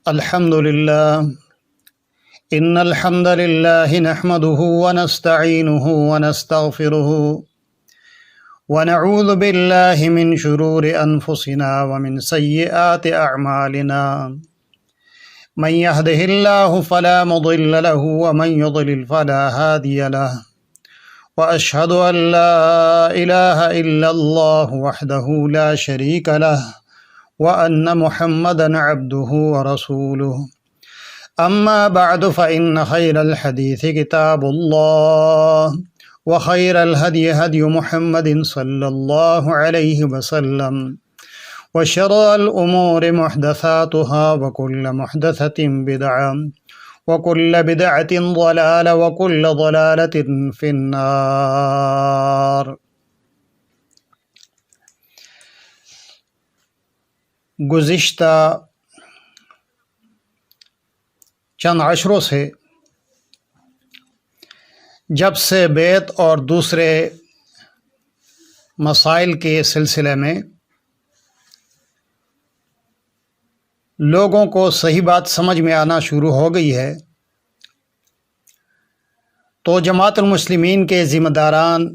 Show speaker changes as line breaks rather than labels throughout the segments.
الحمد لله إن الحمد لله نحمده ونستعينه ونستغفره ونعوذ بالله من شرور أنفسنا ومن سيئات أعمالنا من يهده الله فلا مضل له ومن يضلل فلا هادي له وأشهد أن لا إله إلا الله وحده لا شريك له وأن محمدًا عبده ورسوله أما بعد فإن خير الحديث كتاب الله وخير الهدي هدي محمد صلى الله عليه وسلم وشر الأمور محدثاتها وكل محدثة بدعة وكل بدعة ضلالة وكل ضلالة في النار۔ گزشتہ چند عشروں سے جب سے بیعت اور دوسرے مسائل کے سلسلے میں لوگوں کو صحیح بات سمجھ میں آنا شروع ہو گئی ہے، تو جماعت المسلمین کے ذمہ داران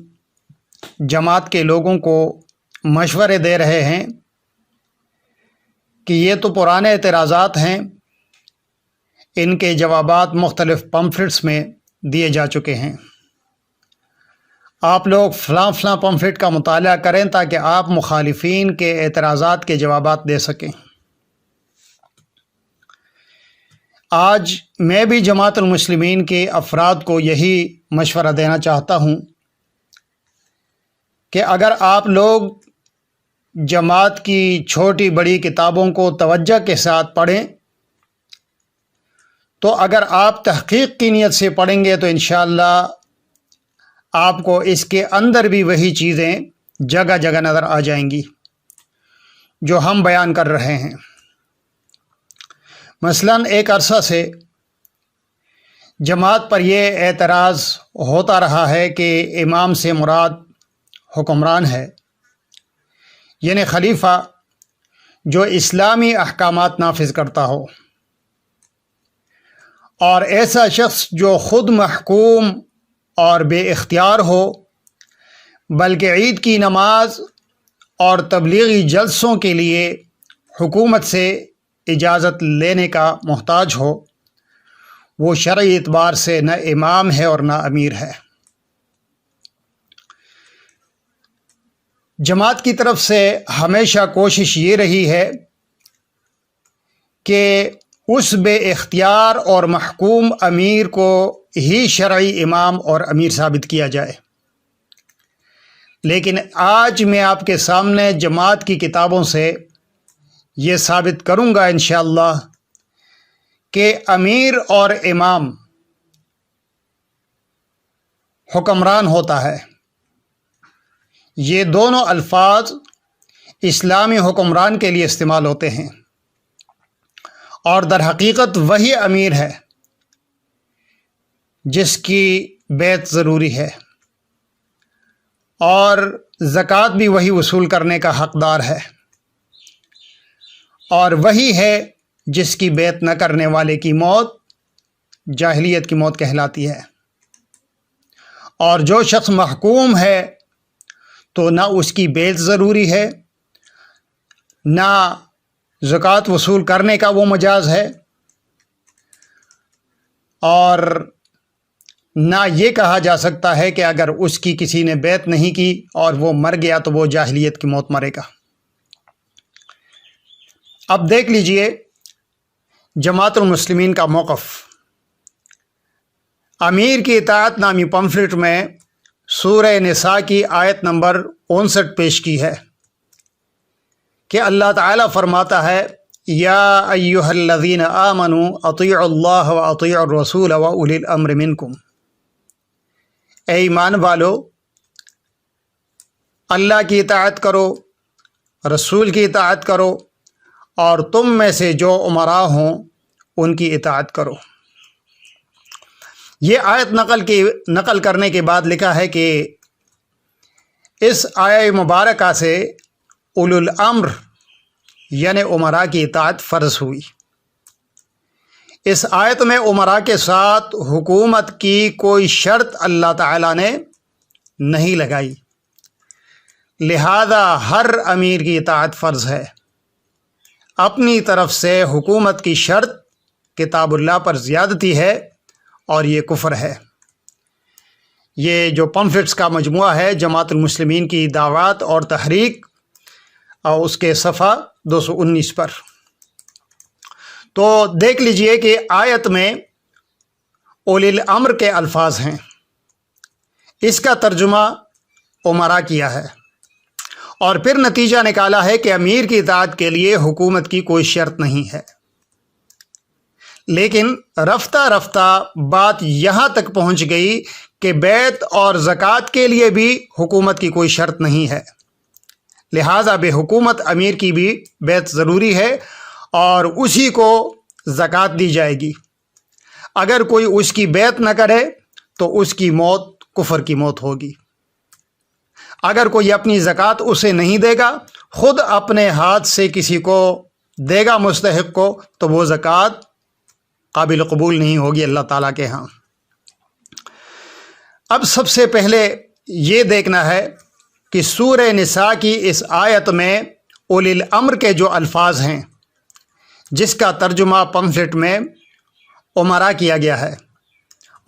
جماعت کے لوگوں کو مشورے دے رہے ہیں کہ یہ تو پرانے اعتراضات ہیں، ان کے جوابات مختلف پمفلٹس میں دیے جا چکے ہیں، آپ لوگ فلاں فلاں پمفلٹ کا مطالعہ کریں تاکہ آپ مخالفین کے اعتراضات کے جوابات دے سکیں۔ آج میں بھی جماعت المسلمین کے افراد کو یہی مشورہ دینا چاہتا ہوں کہ اگر آپ لوگ جماعت کی چھوٹی بڑی کتابوں کو توجہ کے ساتھ پڑھیں تو اگر آپ تحقیق کی نیت سے پڑھیں گے تو انشاءاللہ آپ کو اس کے اندر بھی وہی چیزیں جگہ جگہ نظر آ جائیں گی جو ہم بیان کر رہے ہیں۔ مثلاً ایک عرصہ سے جماعت پر یہ اعتراض ہوتا رہا ہے کہ امام سے مراد حکمران ہے، یعنی خلیفہ جو اسلامی احکامات نافذ کرتا ہو، اور ایسا شخص جو خود محکوم اور بے اختیار ہو بلکہ عید کی نماز اور تبلیغی جلسوں کے لیے حکومت سے اجازت لینے کا محتاج ہو، وہ شرعی اعتبار سے نہ امام ہے اور نہ امیر ہے۔ جماعت کی طرف سے ہمیشہ کوشش یہ رہی ہے کہ اس بے اختیار اور محکوم امیر کو ہی شرعی امام اور امیر ثابت کیا جائے، لیکن آج میں آپ کے سامنے جماعت کی کتابوں سے یہ ثابت کروں گا انشاءاللہ کہ امیر اور امام حکمران ہوتا ہے، یہ دونوں الفاظ اسلامی حکمران کے لیے استعمال ہوتے ہیں، اور در حقیقت وہی امیر ہے جس کی بیعت ضروری ہے، اور زکوٰۃ بھی وہی وصول کرنے کا حقدار ہے، اور وہی ہے جس کی بیعت نہ کرنے والے کی موت جاہلیت کی موت کہلاتی ہے، اور جو شخص محکوم ہے تو نہ اس کی بیعت ضروری ہے، نہ زکوٰۃ وصول کرنے کا وہ مجاز ہے، اور نہ یہ کہا جا سکتا ہے کہ اگر اس کی کسی نے بیعت نہیں کی اور وہ مر گیا تو وہ جاہلیت کی موت مرے گا۔ اب دیکھ لیجئے جماعت المسلمین کا موقف۔ امیر کی اطاعت نامی پمفلٹ میں سورہ نساء کی آیت نمبر 59 پیش کی ہے کہ اللہ تعالیٰ فرماتا ہے یا ایھا الذین آمنوا اطیعوا اللہ واطیعوا الرسول واولی الامر منکم، اے ایمان والو اللہ کی اطاعت کرو، رسول کی اطاعت کرو، اور تم میں سے جو امراء ہوں ان کی اطاعت کرو۔ یہ آیت نقل کرنے کے بعد لکھا ہے کہ اس آیہ مبارکہ سے اولو الامر یعنی عمراء کی اطاعت فرض ہوئی، اس آیت میں عمرا کے ساتھ حکومت کی کوئی شرط اللہ تعالیٰ نے نہیں لگائی، لہذا ہر امیر کی اطاعت فرض ہے۔ اپنی طرف سے حکومت کی شرط کتاب اللہ پر زیادتی ہے اور یہ کفر ہے۔ یہ جو پمفلٹس کا مجموعہ ہے جماعت المسلمین کی دعوات اور تحریک، اور اس کے صفحہ 219 پر، تو دیکھ لیجئے کہ آیت میں اولی الامر کے الفاظ ہیں، اس کا ترجمہ عمرا کیا ہے، اور پھر نتیجہ نکالا ہے کہ امیر کی اطاعت کے لیے حکومت کی کوئی شرط نہیں ہے۔ لیکن رفتہ رفتہ بات یہاں تک پہنچ گئی کہ بیعت اور زکوٰۃ کے لیے بھی حکومت کی کوئی شرط نہیں ہے، لہٰذا بے حکومت امیر کی بھی بیعت ضروری ہے اور اسی کو زکوٰۃ دی جائے گی۔ اگر کوئی اس کی بیعت نہ کرے تو اس کی موت کفر کی موت ہوگی۔ اگر کوئی اپنی زکوٰۃ اسے نہیں دے گا، خود اپنے ہاتھ سے کسی کو دے گا مستحق کو، تو وہ زکوٰۃ قابل قبول نہیں ہوگی اللہ تعالیٰ کے ہاں۔ اب سب سے پہلے یہ دیکھنا ہے کہ سورہ نساء کی اس آیت میں اولی الامر کے جو الفاظ ہیں، جس کا ترجمہ پمفلٹ میں عمرا کیا گیا ہے،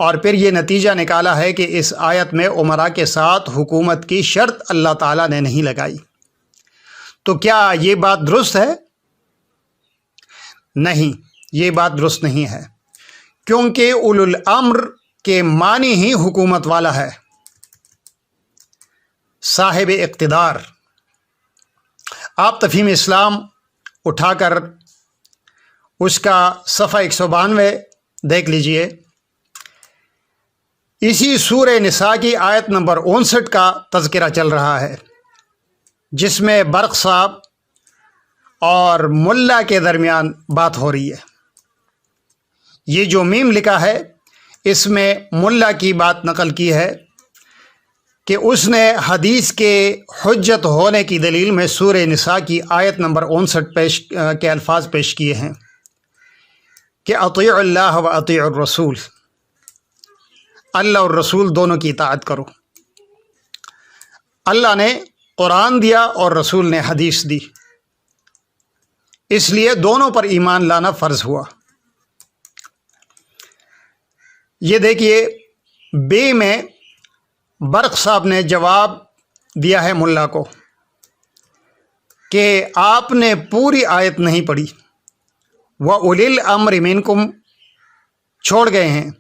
اور پھر یہ نتیجہ نکالا ہے کہ اس آیت میں عمرا کے ساتھ حکومت کی شرط اللہ تعالیٰ نے نہیں لگائی، تو کیا یہ بات درست ہے؟ نہیں، یہ بات درست نہیں ہے، کیونکہ اولو الامر کے معنی ہی حکومت والا ہے، صاحب اقتدار۔ آپ تفہیم اسلام اٹھا کر اس کا صفحہ 192 دیکھ لیجئے۔ اسی سورہ نساء کی آیت نمبر 59 کا تذکرہ چل رہا ہے، جس میں برق صاحب اور ملا کے درمیان بات ہو رہی ہے۔ یہ جو میم لکھا ہے، اس میں ملا کی بات نقل کی ہے کہ اس نے حدیث کے حجت ہونے کی دلیل میں سورہ نساء کی آیت نمبر 59 کے الفاظ پیش کیے ہیں کہ اطیعوا اللہ و اطیعوا الرسول، اللہ اور رسول دونوں کی اطاعت کرو۔ اللہ نے قرآن دیا اور رسول نے حدیث دی، اس لیے دونوں پر ایمان لانا فرض ہوا۔ یہ دیکھیے بے میں برق صاحب نے جواب دیا ہے ملا کو کہ آپ نے پوری آیت نہیں پڑھی، وَأُولِي الْأَمْرِ مِنْكُمْ چھوڑ گئے ہیں۔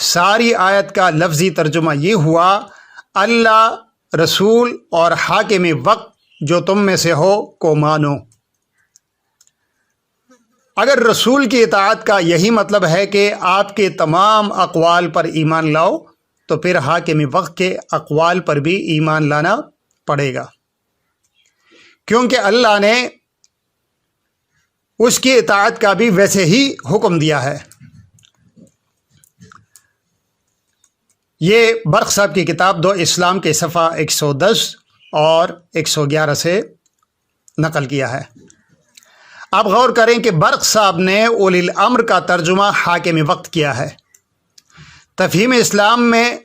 ساری آیت کا لفظی ترجمہ یہ ہوا، اللہ، رسول اور حاکم وقت جو تم میں سے ہو کو مانو۔ اگر رسول کی اطاعت کا یہی مطلب ہے کہ آپ کے تمام اقوال پر ایمان لاؤ، تو پھر حاکم وقت کے اقوال پر بھی ایمان لانا پڑے گا، کیونکہ اللہ نے اس کی اطاعت کا بھی ویسے ہی حکم دیا ہے۔ یہ برق صاحب کی کتاب دو اسلام کے صفحہ 110 اور 111 سے نقل کیا ہے۔ آپ غور کریں کہ برق صاحب نے اولی الامر کا ترجمہ حاکم وقت کیا ہے۔ تفہیم اسلام میں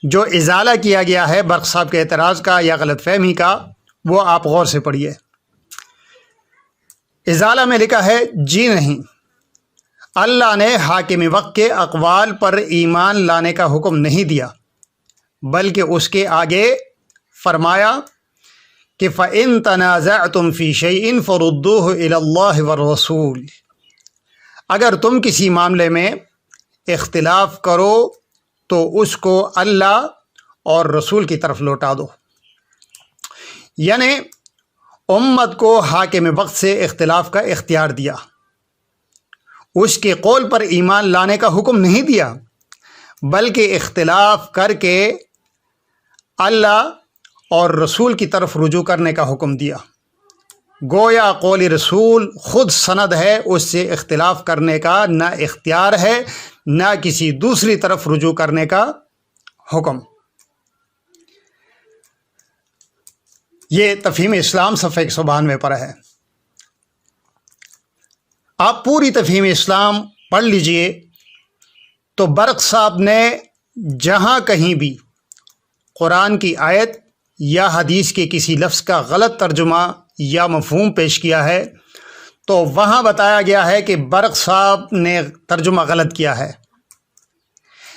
جو ازالہ کیا گیا ہے برق صاحب کے اعتراض کا یا غلط فہمی کا، وہ آپ غور سے پڑھیے۔ ازالہ میں لکھا ہے، جی نہیں، اللہ نے حاکم وقت کے اقوال پر ایمان لانے کا حکم نہیں دیا، بلکہ اس کے آگے فرمایا کہ فَإِن تَنَازَعْتُمْ فِي شَيْءٍ فَرُدُّوهُ إِلَى اللَّهِ وَالرَّسُولِ، اگر تم کسی معاملے میں اختلاف کرو تو اس کو اللہ اور رسول کی طرف لوٹا دو۔ یعنی امت کو حاکم وقت سے اختلاف کا اختیار دیا، اس کے قول پر ایمان لانے کا حکم نہیں دیا، بلکہ اختلاف کر کے اللہ اور رسول کی طرف رجوع کرنے کا حکم دیا۔ گویا قول رسول خود سند ہے، اس سے اختلاف کرنے کا نہ اختیار ہے نہ کسی دوسری طرف رجوع کرنے کا حکم۔ یہ تفہیم اسلام صفحہ 192 پر ہے۔ آپ پوری تفہیم اسلام پڑھ لیجئے تو برق صاحب نے جہاں کہیں بھی قرآن کی آیت یا حدیث کے کسی لفظ کا غلط ترجمہ یا مفہوم پیش کیا ہے تو وہاں بتایا گیا ہے کہ برق صاحب نے ترجمہ غلط کیا ہے،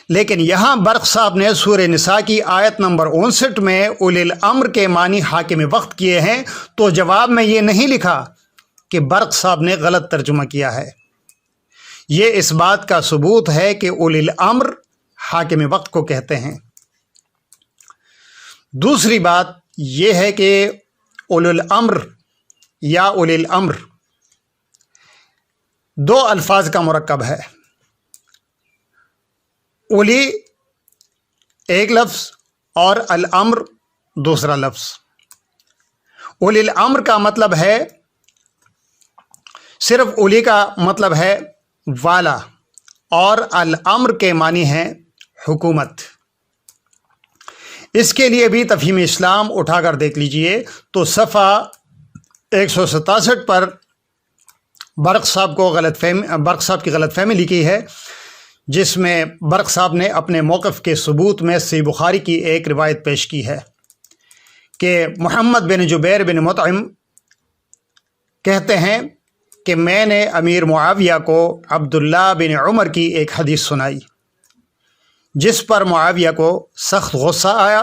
لیکن یہاں برق صاحب نے سورہ نساء کی آیت نمبر 59 میں اولی الامر کے معنی حاکم وقت کیے ہیں، تو جواب میں یہ نہیں لکھا کہ برق صاحب نے غلط ترجمہ کیا ہے۔ یہ اس بات کا ثبوت ہے کہ اولی الامر حاکم وقت کو کہتے ہیں۔ دوسری بات یہ ہے کہ اولی الامر یا اولی الامر دو الفاظ کا مرکب ہے۔ اولی ایک لفظ اور الامر دوسرا لفظ۔ اولی الامر کا مطلب ہے، صرف اولی کا مطلب ہے والا، اور الامر کے معنی ہے حکومت۔ اس کے لیے بھی تفہیم اسلام اٹھا کر دیکھ لیجئے تو صفحہ 167 پر برق صاحب کی غلط فہمی لکھی ہے، جس میں برق صاحب نے اپنے موقف کے ثبوت میں صحیح بخاری کی ایک روایت پیش کی ہے کہ محمد بن جبیر بن مطعم کہتے ہیں کہ میں نے امیر معاویہ کو عبداللہ بن عمر کی ایک حدیث سنائی، جس پر معاویہ کو سخت غصہ آیا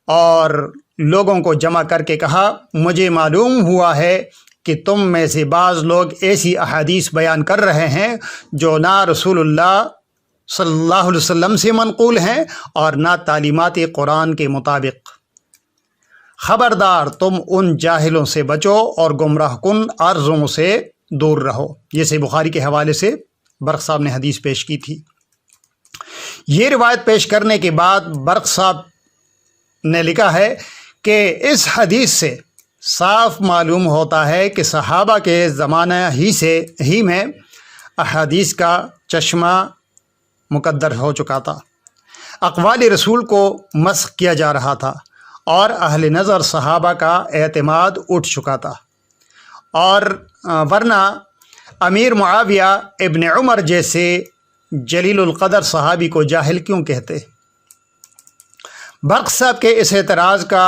اور لوگوں کو جمع کر کے کہا، مجھے معلوم ہوا ہے کہ تم میں سے بعض لوگ ایسی احادیث بیان کر رہے ہیں جو نہ رسول اللہ صلی اللہ علیہ وسلم سے منقول ہیں اور نہ تعلیمات قرآن کے مطابق۔ خبردار تم ان جاہلوں سے بچو اور گمراہ کن عرضوں سے دور رہو۔ یہ صحیح بخاری کے حوالے سے برق صاحب نے حدیث پیش کی تھی۔ یہ روایت پیش کرنے کے بعد برق صاحب نے لکھا ہے کہ اس حدیث سے صاف معلوم ہوتا ہے کہ صحابہ کے زمانہ ہی میں احادیث کا چشمہ مقدر ہو چکا تھا، اقوال رسول کو مسخ کیا جا رہا تھا، اور اہل نظر صحابہ کا اعتماد اٹھ چکا تھا، اور ورنہ امیر معاویہ ابن عمر جیسے جلیل القدر صحابی کو جاہل کیوں کہتے؟ برق صاحب کے اس اعتراض کا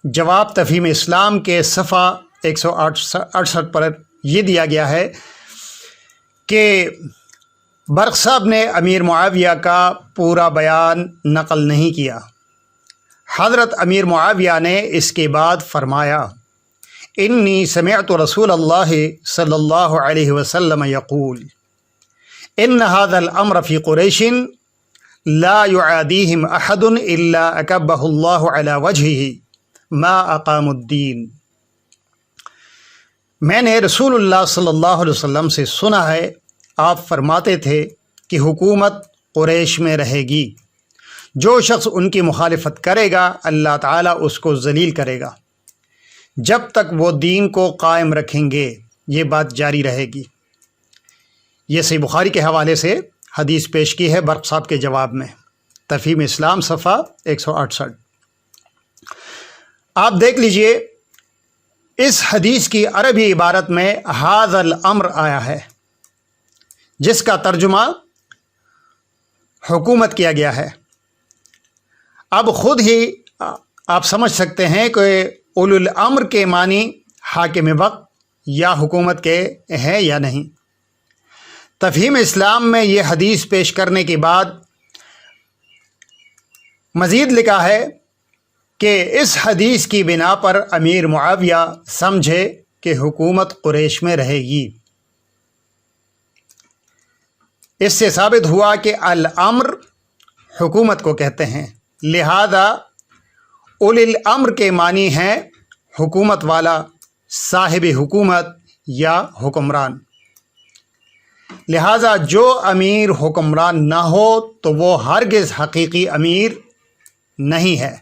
جواب تفہیم اسلام کے صفحہ 168 پر یہ دیا گیا ہے کہ برق صاحب نے امیر معاویہ کا پورا بیان نقل نہیں کیا۔ حضرت امیر معاویہ نے اس کے بعد فرمایا، انی سمعت رسول اللہ صلی اللہ علیہ وسلم یقول ان هذا الامر فی قریش لا يعادیہم احد الا اکبہ اللہ علی وجہہ ما اقام الدین۔ میں نے رسول اللہ صلی اللہ علیہ وسلم سے سنا ہے، آپ فرماتے تھے کہ حکومت قریش میں رہے گی، جو شخص ان کی مخالفت کرے گا اللہ تعالیٰ اس کو ذلیل کرے گا جب تک وہ دین کو قائم رکھیں گے، یہ بات جاری رہے گی۔ یہ صحیح بخاری کے حوالے سے حدیث پیش کی ہے برق صاحب کے جواب میں، تفہیم اسلام صفحہ 168۔ آپ دیکھ لیجئے اس حدیث کی عربی عبارت میں ھذا الامر آیا ہے، جس کا ترجمہ حکومت کیا گیا ہے۔ اب خود ہی آپ سمجھ سکتے ہیں کہ اولو الامر کے معنی حاکم وقت یا حکومت کے ہیں یا نہیں۔ تفہیم اسلام میں یہ حدیث پیش کرنے کے بعد مزید لکھا ہے کہ اس حدیث کی بنا پر امیر معاویہ سمجھے کہ حکومت قریش میں رہے گی۔ اس سے ثابت ہوا کہ الامر حکومت کو کہتے ہیں، لہذا اولی الامر کے معنی ہیں حکومت والا، صاحب حکومت یا حکمران۔ لہذا جو امیر حکمران نہ ہو تو وہ ہرگز حقیقی امیر نہیں ہے۔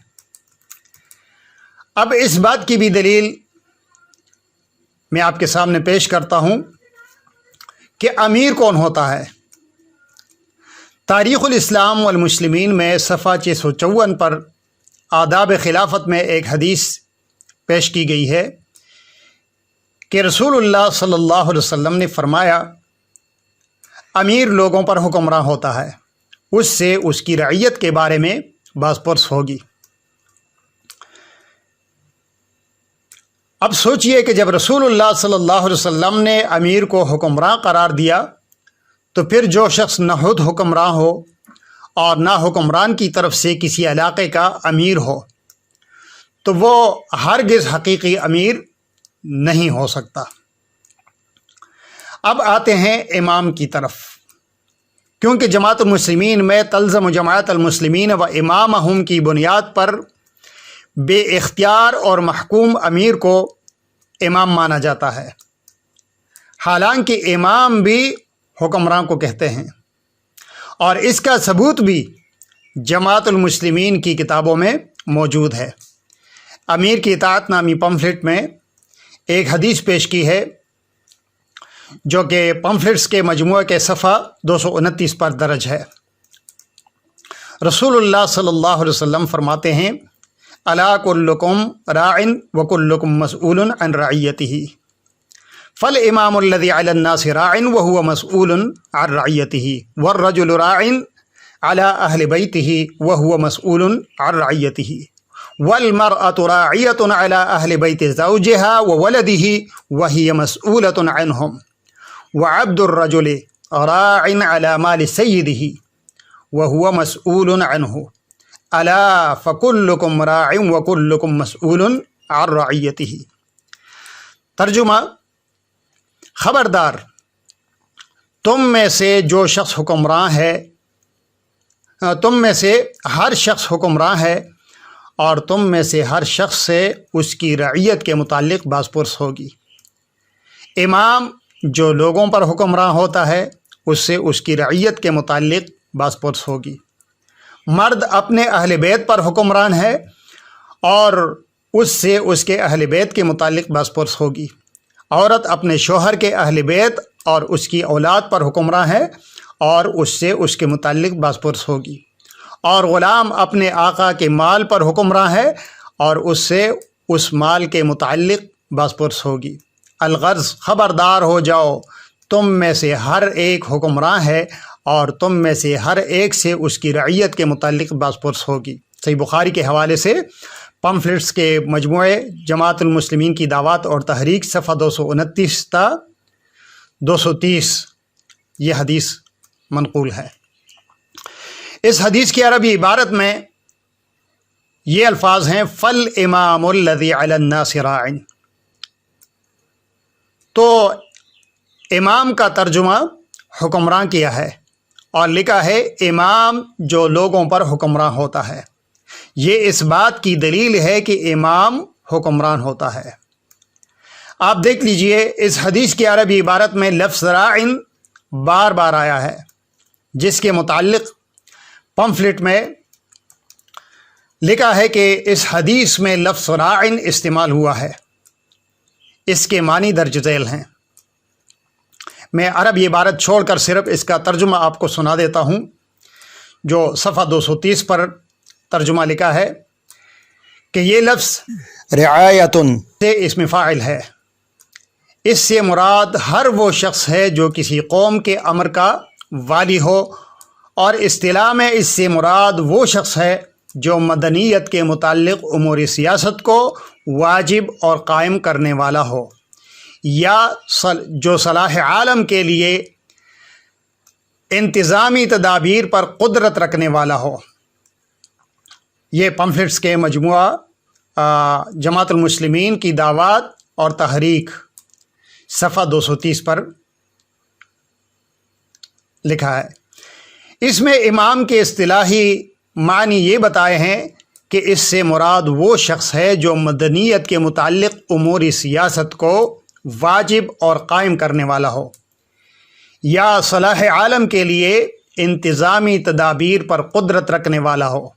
اب اس بات کی بھی دلیل میں آپ کے سامنے پیش کرتا ہوں کہ امیر کون ہوتا ہے۔ تاریخ الاسلام والمسلمین میں صفحہ 654 پر آداب خلافت میں ایک حدیث پیش کی گئی ہے کہ رسول اللہ صلی اللہ علیہ وسلم نے فرمایا امیر لوگوں پر حکمراں ہوتا ہے اس سے اس کی رعیت کے بارے میں باز پرس ہوگی۔ اب سوچئے کہ جب رسول اللہ صلی اللہ علیہ وسلم نے امیر کو حکمراں قرار دیا تو پھر جو شخص نہ خود حکمراں ہو اور نہ حکمران کی طرف سے کسی علاقے کا امیر ہو تو وہ ہرگز حقیقی امیر نہیں ہو سکتا۔ اب آتے ہیں امام کی طرف، کیونکہ جماعت المسلمین میں تلزم جماعت المسلمین و امامہم کی بنیاد پر بے اختیار اور محکوم امیر کو امام مانا جاتا ہے، حالانکہ امام بھی حکمراں کو کہتے ہیں، اور اس کا ثبوت بھی جماعت المسلمین کی کتابوں میں موجود ہے۔ امیر کی اطاعت نامی پمفلٹ میں ایک حدیث پیش کی ہے جو کہ پمفلٹس کے مجموعہ کے صفحہ 229 پر درج ہے۔ رسول اللہ صلی اللہ علیہ وسلم فرماتے ہیں، الا کلکم راع وکلکم مسئول عن رعیتہ فالامام الذی علی الناس راع وهو مسئول عن رعیتہ والرجل راع علی اہل بیتہ وهو مسئول عن رعیتہ والمرأة راعیۃ علی اہل بیت زوجها وولده وهي مسئولۃ عنہم وعبد الرجل راع علی مال سیدہ وهو مسئول عنہ الا فکلکم راع وکلکم مسئول عن رعیتہ۔ ترجمہ، خبردار، تم میں سے جو شخص حکمراں ہے، تم میں سے ہر شخص حکمراں ہے اور تم میں سے ہر شخص سے اس کی رعیت کے متعلق باز پرس ہوگی۔ امام جو لوگوں پر حکمراں ہوتا ہے اس سے اس کی رعیت کے متعلق باز پرس ہوگی۔ مرد اپنے اہل بیت پر حکمران ہے اور اس سے اس کے اہل بیت کے متعلق باز پرس ہوگی۔ عورت اپنے شوہر کے اہل بیت اور اس کی اولاد پر حکمراں ہے اور اس سے اس کے متعلق باز پرس ہوگی۔ اور غلام اپنے آقا کے مال پر حکمراں ہے اور اس سے اس مال کے متعلق باز پرس ہوگی۔ الغرض، خبردار ہو جاؤ، تم میں سے ہر ایک حکمراں ہے اور تم میں سے ہر ایک سے اس کی رعیت کے متعلق باز پرس ہوگی۔ صحیح بخاری کے حوالے سے پمفلٹس کے مجموعے جماعت المسلمین کی دعوات اور تحریک صفحہ 229 تا 230 یہ حدیث منقول ہے۔ اس حدیث کی عربی عبارت میں یہ الفاظ ہیں، فَالْإِمَامُ الَّذِي عَلَى النَّاسِ رَاعٍ۔ تو امام کا ترجمہ حکمراں کیا ہے اور لکھا ہے امام جو لوگوں پر حکمراں ہوتا ہے۔ یہ اس بات کی دلیل ہے کہ امام حکمران ہوتا ہے۔ آپ دیکھ لیجئے، اس حدیث کی عربی عبارت میں لفظ راعن بار بار آیا ہے، جس کے متعلق پمفلٹ میں لکھا ہے کہ اس حدیث میں لفظ راعن استعمال ہوا ہے، اس کے معنی درج ذیل ہیں۔ میں عربی عبارت چھوڑ کر صرف اس کا ترجمہ آپ کو سنا دیتا ہوں، جو صفحہ 230 پر ترجمہ لکھا ہے کہ یہ لفظ رعایتن سے اسم فاعل ہے۔ اس سے مراد ہر وہ شخص ہے جو کسی قوم کے امر کا والی ہو، اور اصطلاح میں اس سے مراد وہ شخص ہے جو مدنیت کے متعلق امور سیاست کو واجب اور قائم کرنے والا ہو، یا جو صلاح عالم کے لیے انتظامی تدابیر پر قدرت رکھنے والا ہو۔ یہ پمفلٹس کے مجموعہ جماعت المسلمین کی دعوات اور تحریک صفحہ 230 پر لکھا ہے۔ اس میں امام کے اصطلاحی معنی یہ بتائے ہیں کہ اس سے مراد وہ شخص ہے جو مدنیت کے متعلق امور سیاست کو واجب اور قائم کرنے والا ہو، یا صلاح عالم کے لیے انتظامی تدابیر پر قدرت رکھنے والا ہو۔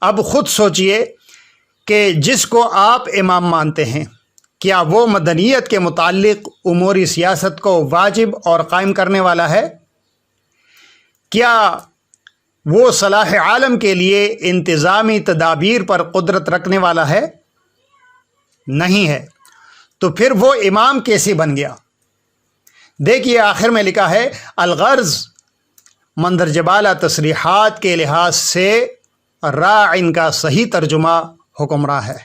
اب خود سوچئے کہ جس کو آپ امام مانتے ہیں، کیا وہ مدنیت کے متعلق امور سیاست کو واجب اور قائم کرنے والا ہے؟ کیا وہ صلاح عالم کے لیے انتظامی تدابیر پر قدرت رکھنے والا ہے؟ نہیں ہے۔ تو پھر وہ امام کیسے بن گیا؟ دیکھیے آخر میں لکھا ہے الغرض مندرجہ بالا تصریحات کے لحاظ سے راعٍ کا صحیح ترجمہ حکمراں ہے۔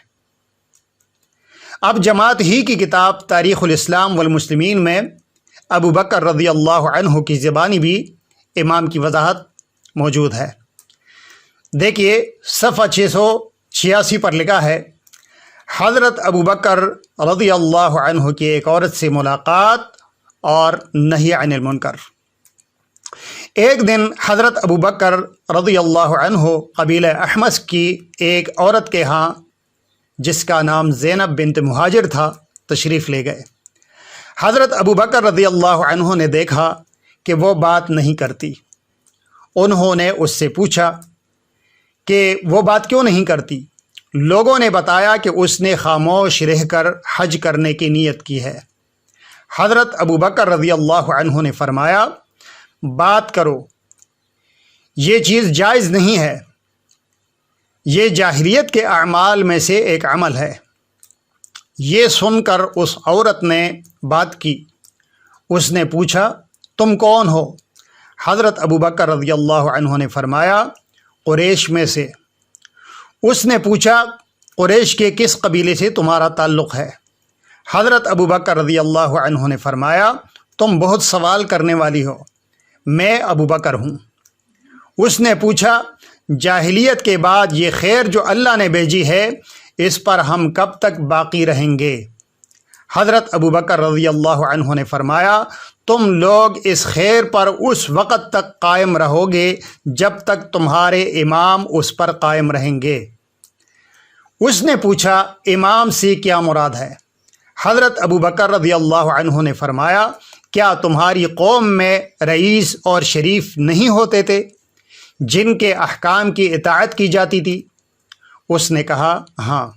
اب جماعت ہی کی کتاب تاریخ الاسلام والمسلمین میں ابو بکر رضی اللہ عنہ کی زبانی بھی امام کی وضاحت موجود ہے۔ دیکھیے صفحہ 686 پر لکھا ہے حضرت ابو بکر رضی اللہ عنہ کی ایک عورت سے ملاقات اور نہی عن المنکر۔ ایک دن حضرت ابو بکر رضی اللہ عنہ قبیلہ احمس کی ایک عورت کے ہاں جس کا نام زینب بنت مہاجر تھا تشریف لے گئے۔ حضرت ابو بکر رضی اللہ عنہ نے دیکھا کہ وہ بات نہیں کرتی۔ انہوں نے اس سے پوچھا کہ وہ بات کیوں نہیں کرتی؟ لوگوں نے بتایا کہ اس نے خاموش رہ کر حج کرنے کی نیت کی ہے۔ حضرت ابو بکر رضی اللہ عنہ نے فرمایا بات کرو، یہ چیز جائز نہیں ہے، یہ جاہلیت کے اعمال میں سے ایک عمل ہے۔ یہ سن کر اس عورت نے بات کی۔ اس نے پوچھا تم کون ہو؟ حضرت ابو بکر رضی اللہ عنہ نے فرمایا قریش میں سے۔ اس نے پوچھا قریش کے کس قبیلے سے تمہارا تعلق ہے؟ حضرت ابو بکر رضی اللہ عنہ نے فرمایا تم بہت سوال کرنے والی ہو، میں ابو بکر ہوں۔ اس نے پوچھا جاہلیت کے بعد یہ خیر جو اللہ نے بھیجی ہے اس پر ہم کب تک باقی رہیں گے؟ حضرت ابو بکر رضی اللہ عنہ نے فرمایا تم لوگ اس خیر پر اس وقت تک قائم رہو گے جب تک تمہارے امام اس پر قائم رہیں گے۔ اس نے پوچھا امام سے کیا مراد ہے؟ حضرت ابو بکر رضی اللہ عنہ نے فرمایا کیا تمہاری قوم میں رئیس اور شریف نہیں ہوتے تھے جن کے احکام کی اطاعت کی جاتی تھی؟ اس نے کہا ہاں۔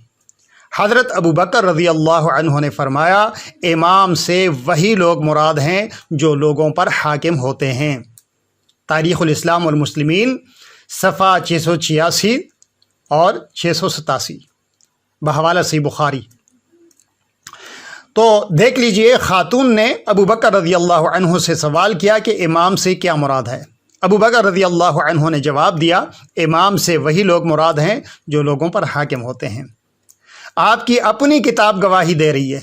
حضرت ابو بکر رضی اللہ عنہ نے فرمایا امام سے وہی لوگ مراد ہیں جو لوگوں پر حاکم ہوتے ہیں۔ تاریخ الاسلام والمسلمین صفحہ 686 اور 687 بحوالہ صحیح بخاری۔ تو دیکھ لیجئے خاتون نے ابو بکر رضی اللہ عنہ سے سوال کیا کہ امام سے کیا مراد ہے؟ ابو بکر رضی اللہ عنہ نے جواب دیا امام سے وہی لوگ مراد ہیں جو لوگوں پر حاکم ہوتے ہیں۔ آپ کی اپنی کتاب گواہی دے رہی ہے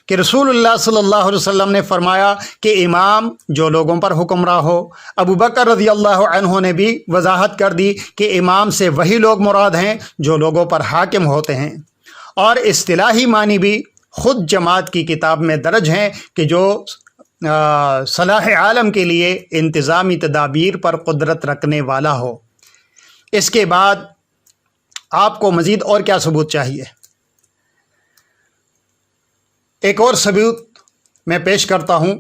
کہ رسول اللہ صلی اللہ علیہ وسلم نے فرمایا کہ امام جو لوگوں پر حکمراں ہو۔ ابو بکر رضی اللہ عنہ نے بھی وضاحت کر دی کہ امام سے وہی لوگ مراد ہیں جو لوگوں پر حاکم ہوتے ہیں، اور اصطلاحی معنی بھی خود جماعت کی کتاب میں درج ہیں کہ جو صلاح عالم کے لیے انتظامی تدابیر پر قدرت رکھنے والا ہو۔ اس کے بعد آپ کو مزید اور کیا ثبوت چاہیے؟ ایک اور ثبوت میں پیش کرتا ہوں۔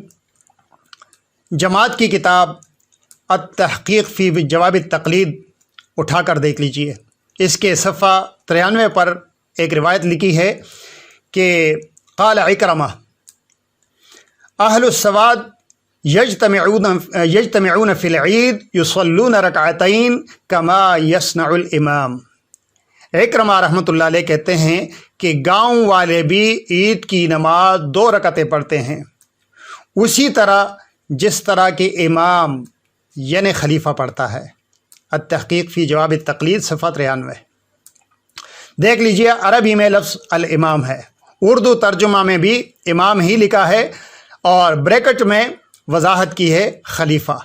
جماعت کی کتاب التحقیق فی جواب التقلید اٹھا کر دیکھ لیجئے۔ اس کے صفحہ 93 پر ایک روایت لکھی ہے کہ قال عکرمہ اہل السواد یجتمعون فی العید یصلون رکعتین کما یصنع الامام۔ عکرمہ رحمۃ اللہ علیہ کہتے ہیں کہ گاؤں والے بھی عید کی نماز 2 رکعتیں پڑھتے ہیں اسی طرح جس طرح کہ امام یعنی خلیفہ پڑھتا ہے۔ التحقیق فی جواب التقلید صفحہ 93۔ دیکھ لیجئے عربی میں لفظ الامام ہے، اردو ترجمہ میں بھی امام ہی لکھا ہے اور بریکٹ میں وضاحت کی ہے خلیفہ۔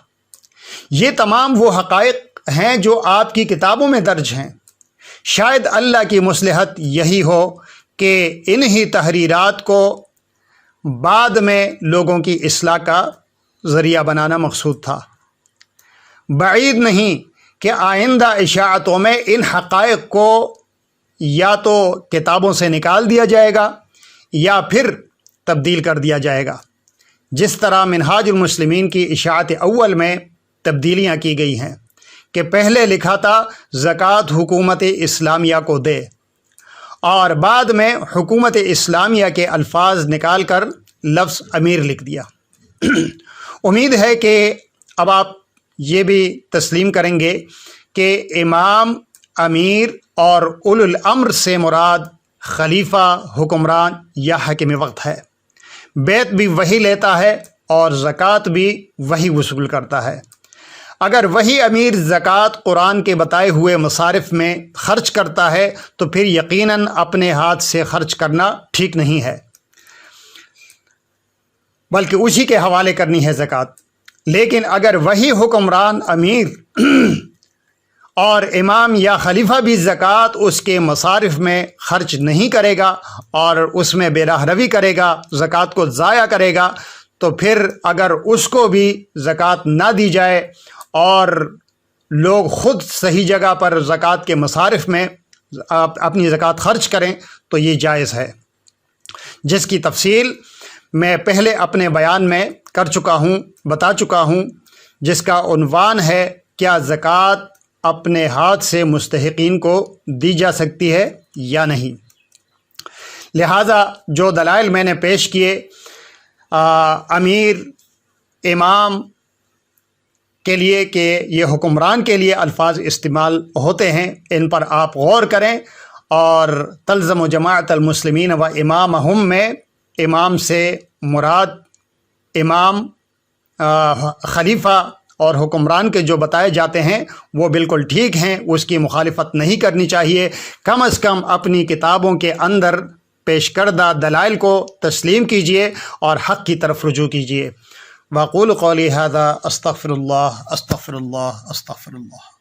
یہ تمام وہ حقائق ہیں جو آپ کی کتابوں میں درج ہیں۔ شاید اللہ کی مصلحت یہی ہو کہ انہی تحریرات کو بعد میں لوگوں کی اصلاح کا ذریعہ بنانا مقصود تھا۔ بعید نہیں کہ آئندہ اشاعتوں میں ان حقائق کو یا تو کتابوں سے نکال دیا جائے گا یا پھر تبدیل کر دیا جائے گا، جس طرح منہاج المسلمین کی اشاعت اول میں تبدیلیاں کی گئی ہیں کہ پہلے لکھا تھا زکوٰۃ حکومت اسلامیہ کو دے، اور بعد میں حکومت اسلامیہ کے الفاظ نکال کر لفظ امیر لکھ دیا۔ امید ہے کہ اب آپ یہ بھی تسلیم کریں گے کہ امام، امیر اور اولو الامر سے مراد خلیفہ، حکمران یا حاکم وقت ہے۔ بیعت بھی وہی لیتا ہے اور زکوٰۃ بھی وہی وصول کرتا ہے۔ اگر وہی امیر زکوٰۃ قرآن کے بتائے ہوئے مصارف میں خرچ کرتا ہے تو پھر یقیناً اپنے ہاتھ سے خرچ کرنا ٹھیک نہیں ہے، بلکہ اسی کے حوالے کرنی ہے زکوٰۃ۔ لیکن اگر وہی حکمران امیر اور امام یا خلیفہ بھی زکوٰۃ اس کے مصارف میں خرچ نہیں کرے گا اور اس میں بے راہ روی کرے گا، زکوٰۃ کو ضائع کرے گا، تو پھر اگر اس کو بھی زکوٰۃ نہ دی جائے اور لوگ خود صحیح جگہ پر زکوٰۃ کے مصارف میں اپنی زکوٰۃ خرچ کریں تو یہ جائز ہے، جس کی تفصیل میں پہلے اپنے بیان میں بتا چکا ہوں، جس کا عنوان ہے کیا زکوٰۃ اپنے ہاتھ سے مستحقین کو دی جا سکتی ہے یا نہیں۔ لہٰذا جو دلائل میں نے پیش کیے امیر امام کے لیے کہ یہ حکمران کے لیے الفاظ استعمال ہوتے ہیں، ان پر آپ غور کریں، اور تلزم و جماعت المسلمین و امامہم میں امام سے مراد امام خلیفہ اور حکمران کے جو بتائے جاتے ہیں وہ بالکل ٹھیک ہیں، اس کی مخالفت نہیں کرنی چاہیے۔ کم از کم اپنی کتابوں کے اندر پیش کردہ دلائل کو تسلیم کیجیے اور حق کی طرف رجوع کیجیے۔ واقول قولی ھذا استغفر اللہ استغفر اللہ استغفر اللہ۔